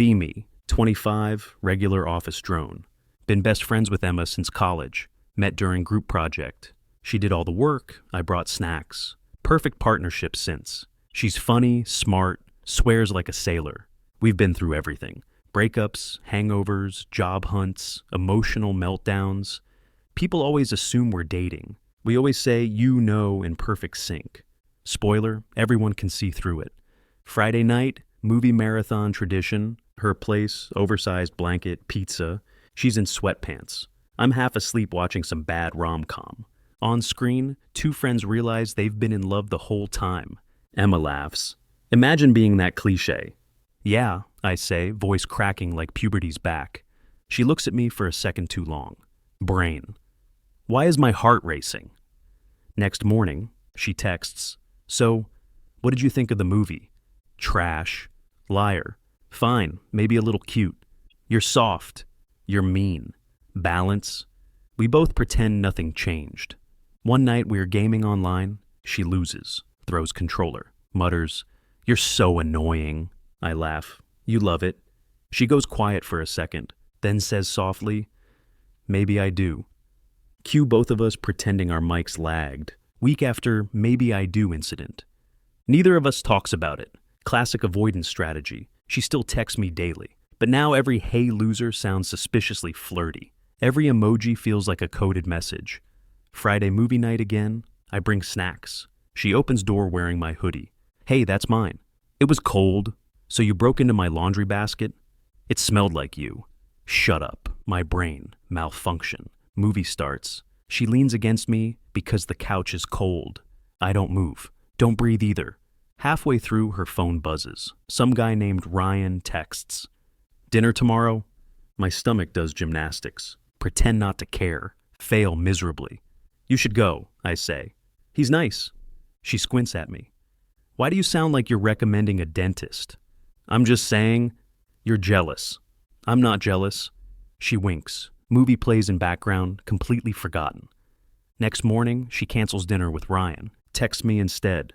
Be me, 25, regular office drone. Been best friends with Emma since college. Met during group project. She did all the work, I brought snacks. Perfect partnership since. She's funny, smart, swears like a sailor. We've been through everything. Breakups, hangovers, job hunts, emotional meltdowns. People always assume we're dating. We always say, you know, in perfect sync. Spoiler, everyone can see through it. Friday night, movie marathon tradition. Her place, oversized blanket, pizza. She's in sweatpants. I'm half asleep watching some bad rom-com. On screen, two friends realize they've been in love the whole time. Emma laughs. Imagine being that cliche. Yeah, I say, voice cracking like puberty's back. She looks at me for a second too long. Brain. Why is my heart racing? Next morning, she texts. So, what did you think of the movie? Trash. Liar. Fine, maybe a little cute. You're soft. You're mean. Balance. We both pretend nothing changed. One night we are gaming online. She loses. Throws controller. Mutters, "You're so annoying." I laugh. You love it. She goes quiet for a second, then says softly, "Maybe I do." Cue both of us pretending our mics lagged. Week after maybe I do incident. Neither of us talks about it. Classic avoidance strategy. She still texts me daily. But now every "hey loser" sounds suspiciously flirty. Every emoji feels like a coded message. Friday movie night again. I bring snacks. She opens door wearing my hoodie. "Hey, that's mine." "It was cold." "So you broke into my laundry basket?" "It smelled like you." Shut up. My brain. Malfunction. Movie starts. She leans against me because the couch is cold. I don't move. Don't breathe either. Halfway through, her phone buzzes. Some guy named Ryan texts. "Dinner tomorrow?" My stomach does gymnastics. Pretend not to care. Fail miserably. "You should go," I say. "He's nice." She squints at me. "Why do you sound like you're recommending a dentist?" "I'm just saying, you're jealous." "I'm not jealous." She winks. Movie plays in background, completely forgotten. Next morning, she cancels dinner with Ryan. Texts me instead.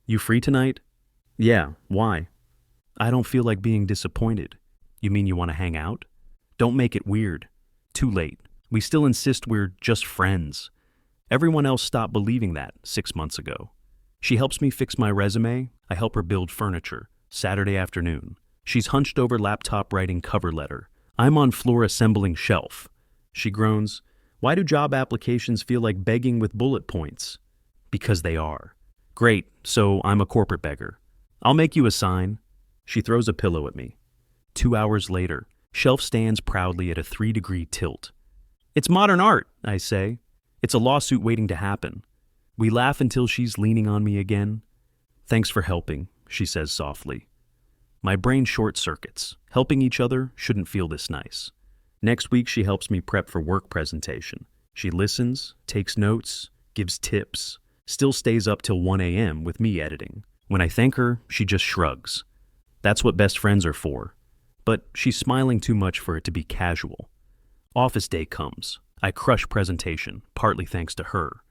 "You free tonight?" "Yeah, why?" "I don't feel like being disappointed." "You mean you want to hang out?" "Don't make it weird." Too late. We still insist we're just friends. Everyone else stopped believing that 6 months ago. She helps me fix my resume. I help her build furniture. Saturday afternoon. She's hunched over laptop writing cover letter. I'm on floor assembling shelf. She groans, "Why do job applications feel like begging with bullet points?" "Because they are." "Great, so I'm a corporate beggar." "I'll make you a sign." She throws a pillow at me. 2 hours later, shelf stands proudly at a 3-degree tilt. "It's modern art," I say. "It's a lawsuit waiting to happen." We laugh until she's leaning on me again. "Thanks for helping," she says softly. My brain short circuits. Helping each other shouldn't feel this nice. Next week, she helps me prep for work presentation. She listens, takes notes, gives tips, still stays up till 1 a.m. with me editing. When I thank her, she just shrugs. That's what best friends are for. But she's smiling too much for it to be casual. Office day comes. I crush presentation, partly thanks to her.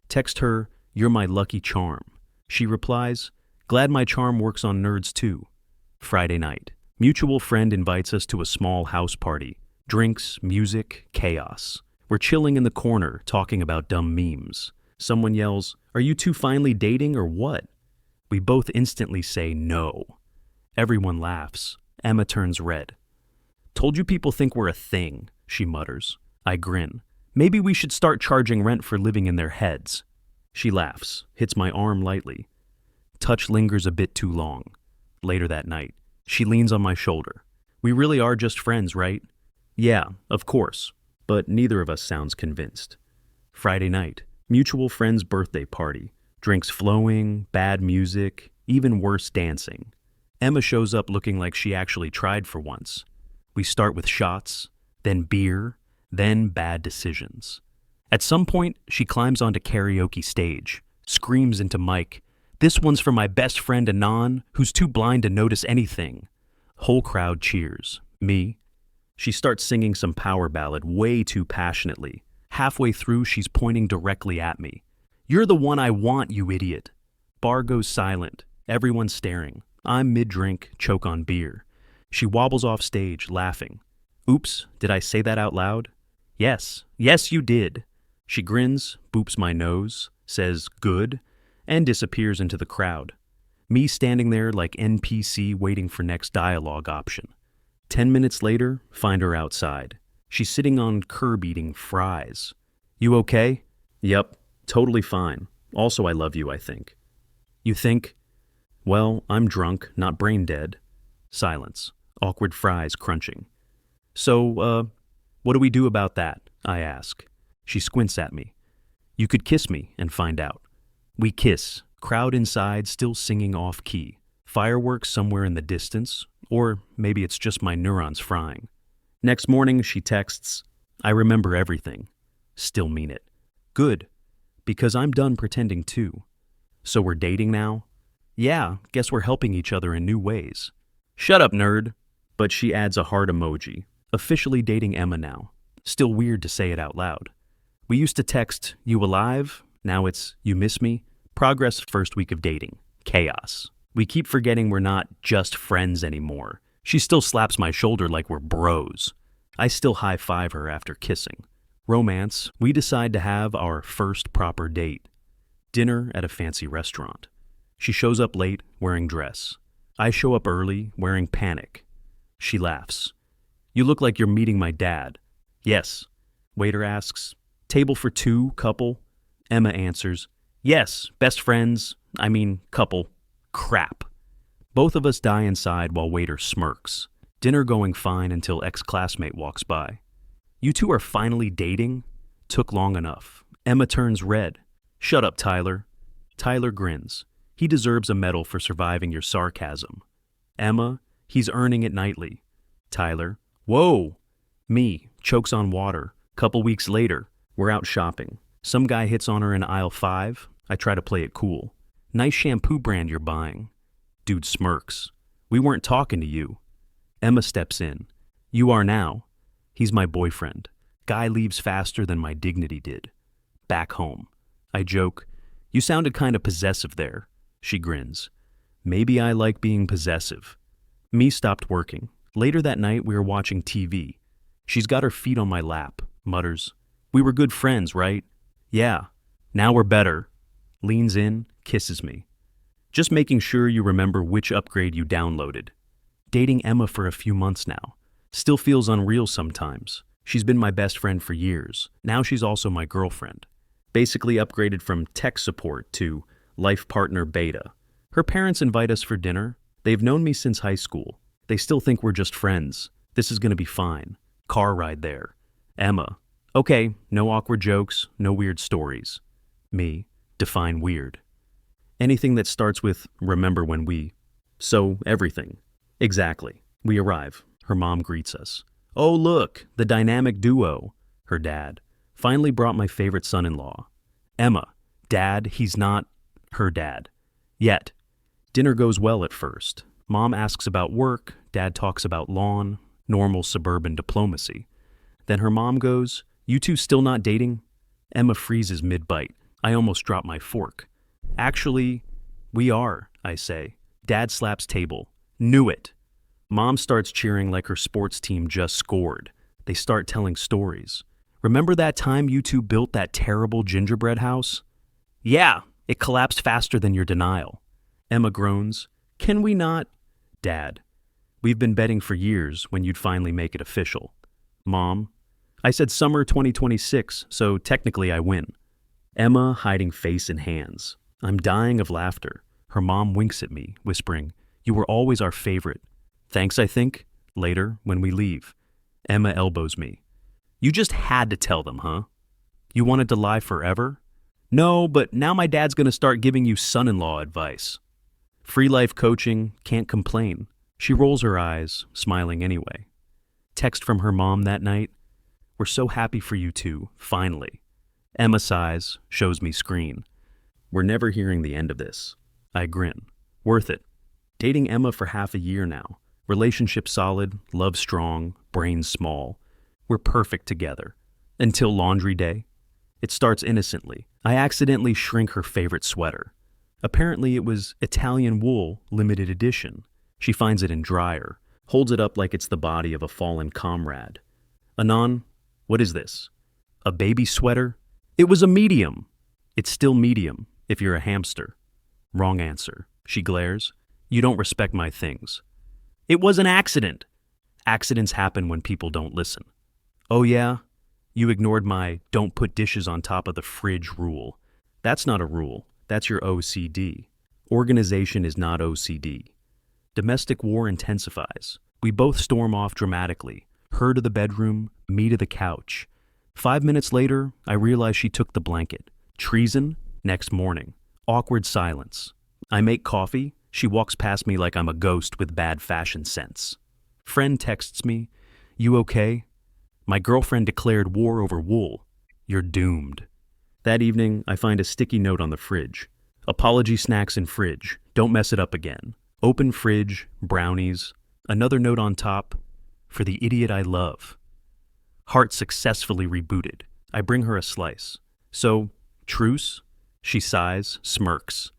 Text her, "You're my lucky charm." She replies, "Glad my charm works on nerds too." Friday night. Mutual friend invites us to a small house party. Drinks, music, chaos. We're chilling in the corner, talking about dumb memes. Someone yells, "Are you two finally dating or what?" We both instantly say no. Everyone laughs. Emma turns red. "Told you people think we're a thing," she mutters. I grin. "Maybe we should start charging rent for living in their heads." She laughs, hits my arm lightly. Touch lingers a bit too long. Later that night, she leans on my shoulder. "We really are just friends, right?" "Yeah, of course," but neither of us sounds convinced. Friday night, mutual friend's birthday party. Drinks flowing, bad music, even worse dancing. Emma shows up looking like she actually tried for once. We start with shots, then beer, then bad decisions. At some point, she climbs onto karaoke stage, screams into mic, "This one's for my best friend Anon, who's too blind to notice anything." Whole crowd cheers. Me. She starts singing some power ballad way too passionately. Halfway through, she's pointing directly at me. "You're the one I want, you idiot." Bar goes silent. Everyone's staring. I'm mid-drink, choke on beer. She wobbles off stage, laughing. Oops, did I say that out loud? Yes, yes, you did. She grins, boops my nose, says good, and disappears into the crowd. Me standing there like NPC waiting for next dialogue option. 10 minutes later, find her outside. She's sitting on curb eating fries. You okay? Yup, totally fine. Also, I love you, I think. You think? Well, I'm drunk, not brain dead. Silence. Awkward fries crunching. So, what do we do about that? I ask. She squints at me. You could kiss me and find out. We kiss, crowd inside still singing off-key. Fireworks somewhere in the distance, or maybe it's just my neurons frying. Next morning, she texts, I remember everything. Still mean it. Good, because I'm done pretending too. So we're dating now? Yeah, guess we're helping each other in new ways. Shut up, nerd. But she adds a heart emoji. Officially dating Emma now. Still weird to say it out loud. We used to text, you alive? Now it's, you miss me? Progress first week of dating. Chaos. We keep forgetting we're not just friends anymore. She still slaps my shoulder like we're bros. I still high-five her after kissing. Romance, we decide to have our first proper date. Dinner at a fancy restaurant. She shows up late, wearing dress. I show up early, wearing panic. She laughs. You look like you're meeting my dad. Yes. Waiter asks, table for two, couple? Emma answers, yes, best friends, couple. Crap. Both of us die inside while waiter smirks. Dinner going fine until ex-classmate walks by. You two are finally dating? Took long enough. Emma turns red. Shut up, Tyler. Tyler grins. He deserves a medal for surviving your sarcasm. Emma, he's earning it nightly. Tyler, whoa. Me, chokes on water. Couple weeks later, we're out shopping. Some guy hits on her in aisle 5. I try to play it cool. Nice shampoo brand you're buying. Dude smirks. We weren't talking to you. Emma steps in. You are now. He's my boyfriend. Guy leaves faster than my dignity did. Back home. I joke. You sounded kind of possessive there. She grins. Maybe I like being possessive. Me stopped working. Later that night, we were watching TV. She's got her feet on my lap, mutters. We were good friends, right? Yeah. Now we're better. Leans in, kisses me. Just making sure you remember which upgrade you downloaded. Dating Emma for a few months now. Still feels unreal sometimes. She's been my best friend for years. Now she's also my girlfriend. Basically upgraded from tech support to life partner beta. Her parents invite us for dinner. They've known me since high school. They still think we're just friends. This is gonna be fine. Car ride there. Emma. Okay, no awkward jokes, no weird stories. Me. Define weird. Anything that starts with remember when we. So, everything. Exactly. We arrive. Her mom greets us. Oh, look, the dynamic duo. Her dad. Finally brought my favorite son-in-law. Emma. Dad, he's not her dad. Yet. Dinner goes well at first. Mom asks about work, Dad talks about lawn, normal suburban diplomacy. Then her mom goes, you two still not dating? Emma freezes mid-bite. I almost drop my fork. Actually, we are, I say. Dad slaps table. Knew it. Mom starts cheering like her sports team just scored. They start telling stories. Remember that time you two built that terrible gingerbread house? Yeah, it collapsed faster than your denial. Emma groans. Can we not? Dad. We've been betting for years when you'd finally make it official. Mom. I said summer 2026, so technically I win. Emma hiding face in hands. I'm dying of laughter. Her mom winks at me, whispering, you were always our favorite. Thanks, I think. Later, when we leave. Emma elbows me. You just had to tell them, huh? You wanted to lie forever? No, but now my dad's gonna start giving you son-in-law advice. Free life coaching, can't complain. She rolls her eyes, smiling anyway. Text from her mom that night. We're so happy for you two, finally. Emma sighs, shows me screen. We're never hearing the end of this. I grin. Worth it. Dating Emma for half a year now. Relationship solid, love strong, brains small. We're perfect together. Until laundry day. It starts innocently. I accidentally shrink her favorite sweater. Apparently it was Italian wool, limited edition. She finds it in dryer. holds it up like it's the body of a fallen comrade. Anon, what is this? A baby sweater? It was a medium. It's still medium, if you're a hamster. Wrong answer. She glares. You don't respect my things. It was an accident. Accidents happen when people don't listen. Oh yeah? You ignored my don't put dishes on top of the fridge rule. That's not a rule. That's your OCD. Organization is not OCD. Domestic war intensifies. We both storm off dramatically. Her to the bedroom, me to the couch. 5 minutes later, I realize she took the blanket. Treason? Next morning. Awkward silence. I make coffee. She walks past me like I'm a ghost with bad fashion sense. Friend texts me, you okay? My girlfriend declared war over wool. You're doomed. That evening, I find a sticky note on the fridge. Apology snacks in fridge. Don't mess it up again. Open fridge, brownies. Another note on top. For the idiot I love. Heart successfully rebooted. I bring her a slice. So, truce? She sighs, smirks.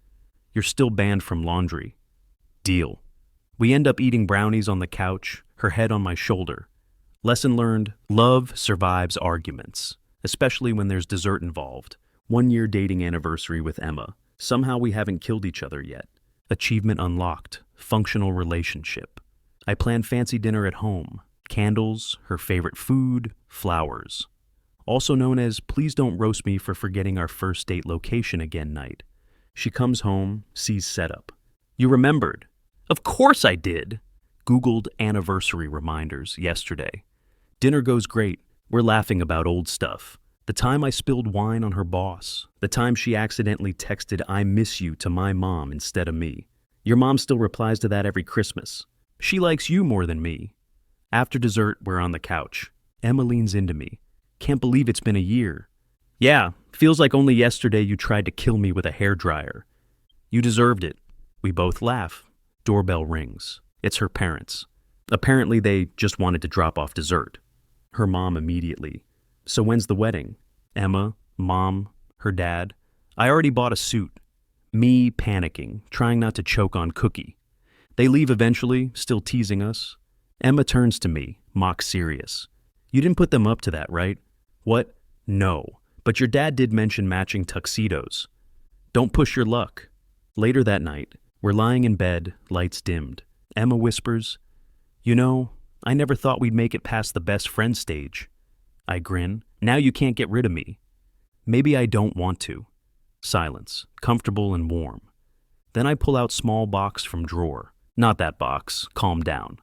You're still banned from laundry. Deal. We end up eating brownies on the couch, her head on my shoulder. Lesson learned, love survives arguments, especially when there's dessert involved. 1 year dating anniversary with Emma. Somehow we haven't killed each other yet. Achievement unlocked. Functional relationship. I plan fancy dinner at home. Candles, her favorite food, flowers. Also known as please don't roast me for forgetting our first date location again night. She comes home, sees setup. You remembered. Of course I did. Googled anniversary reminders yesterday. Dinner goes great. We're laughing about old stuff. The time I spilled wine on her boss. The time she accidentally texted I miss you to my mom instead of me. Your mom still replies to that every Christmas. She likes you more than me. After dessert, we're on the couch. Emma leans into me. Can't believe it's been a year. Yeah, feels like only yesterday you tried to kill me with a hairdryer. You deserved it. We both laugh. Doorbell rings. It's her parents. Apparently they just wanted to drop off dessert. Her mom immediately. So when's the wedding? Emma, mom, her dad. I already bought a suit. Me panicking, trying not to choke on cookie. They leave eventually, still teasing us. Emma turns to me, mock serious. You didn't put them up to that, right? What? No. But your dad did mention matching tuxedos. Don't push your luck. Later that night, we're lying in bed, lights dimmed. Emma whispers, you know, I never thought we'd make it past the best friend stage. I grin. Now you can't get rid of me. Maybe I don't want to. Silence, comfortable and warm. Then I pull out small box from drawer. Not that box, calm down.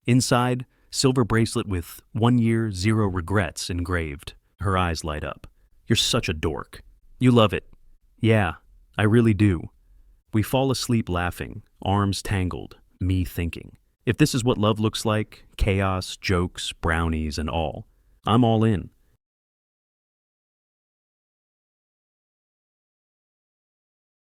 Inside, silver bracelet with 1 year, 0 regrets engraved. Her eyes light up. You're such a dork. You love it. Yeah, I really do. We fall asleep laughing, arms tangled, me thinking. If this is what love looks like, chaos, jokes, brownies, and all, I'm all in.